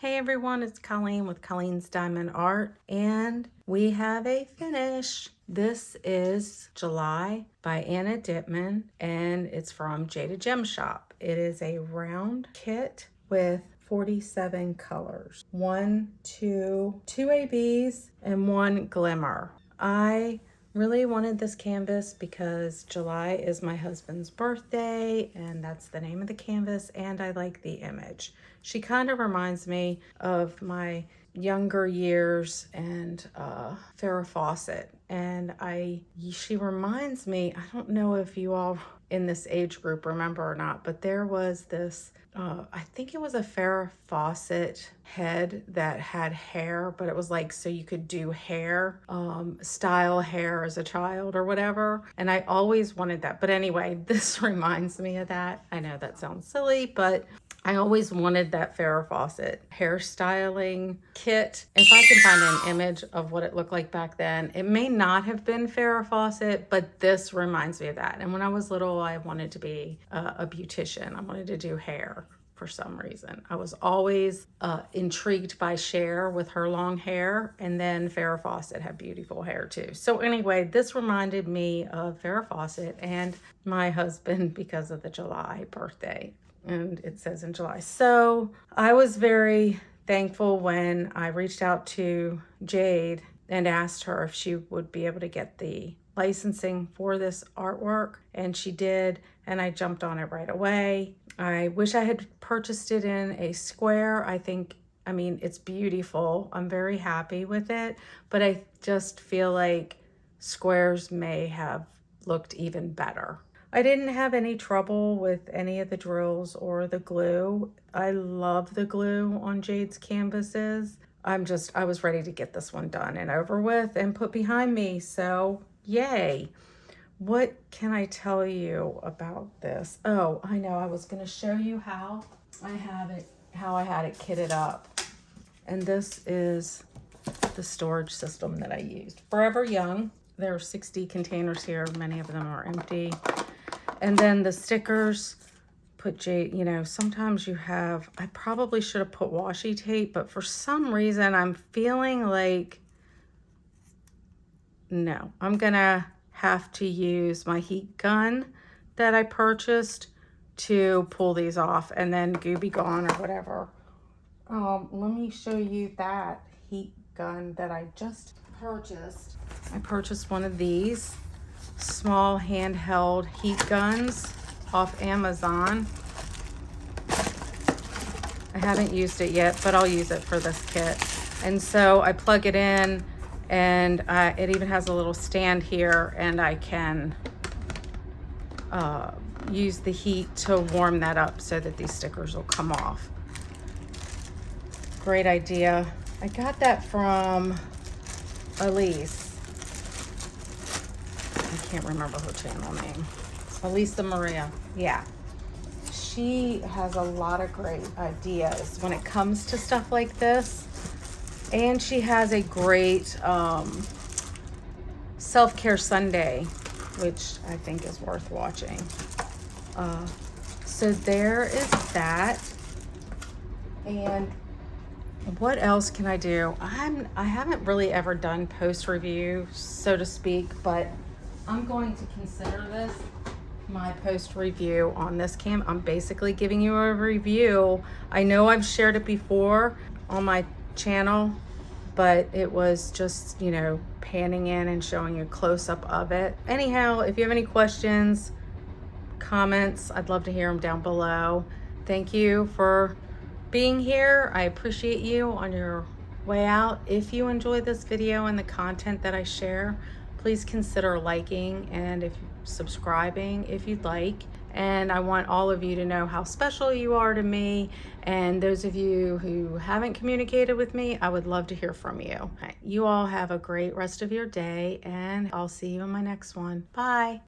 Hey everyone, it's Colleen with Colleen's Diamond Art, and we have a finish. This is July by Anna Dittman, and it's from Jaded Gem Shop. It is a round kit with 47 colors. Two ABs and one glimmer. I really wanted this canvas because July is my husband's birthday, and that's the name of the canvas, and I like the image. She kind of reminds me of my younger years and Farrah Fawcett, and she reminds me, I don't know if you all in this age group remember or not, but there was this I think it was a Farrah Fawcett head that had hair, but it was like so you could do hair, style hair as a child or whatever. And I always wanted that. But anyway, this reminds me of that. I know that sounds silly, but I always wanted that Farrah Fawcett hairstyling kit. If I can find an image of what it looked like back then, it may not have been Farrah Fawcett, but this reminds me of that. And when I was little, I wanted to be a beautician. I wanted to do hair for some reason. I was always intrigued by Cher with her long hair, and then Farrah Fawcett had beautiful hair too. So anyway, this reminded me of Farrah Fawcett and my husband because of the July birthday. And it says in July. So I was very thankful when I reached out to Jade and asked her if she would be able to get the licensing for this artwork, and she did, and I jumped on it right away. I wish I had purchased it in a square. I mean, it's beautiful. I'm very happy with it, but I just feel like squares may have looked even better. I didn't have any trouble with any of the drills or the glue. I love the glue on Jade's canvases. I was ready to get this one done and over with and put behind me. So yay. What can I tell you about this? Oh, I know. I was going to show you how I had it kitted up. And this is the storage system that I used. Forever Young. There are 60 containers here. Many of them are empty. And then the stickers, put Jade, sometimes you have, I probably should have put washi tape, but for some reason I'm feeling like, no, I'm gonna have to use my heat gun that I purchased to pull these off, and then Gooby Gone or whatever. Let me show you that heat gun that I just purchased. I purchased one of these small handheld heat guns off Amazon. I haven't used it yet, but I'll use it for this kit. And so I plug it in, and it even has a little stand here, and I can use the heat to warm that up so that these stickers will come off. Great idea. I got that from Elise. I can't remember her channel name. Elisa Maria. Yeah. She has a lot of great ideas when it comes to stuff like this. And she has a great self-care Sunday, which I think is worth watching. So there is that. And what else can I do? I haven't really ever done post review, so to speak, but I'm going to consider this my post review on this cam. I'm basically giving you a review. I know I've shared it before on my channel, but it was just, panning in and showing you a close-up of it. Anyhow, if you have any questions, comments, I'd love to hear them down below. Thank you for being here. I appreciate you on your way out. If you enjoyed this video and the content that I share, please consider liking and subscribing if you'd like. And I want all of you to know how special you are to me. And those of you who haven't communicated with me, I would love to hear from you. You all have a great rest of your day, and I'll see you in my next one. Bye.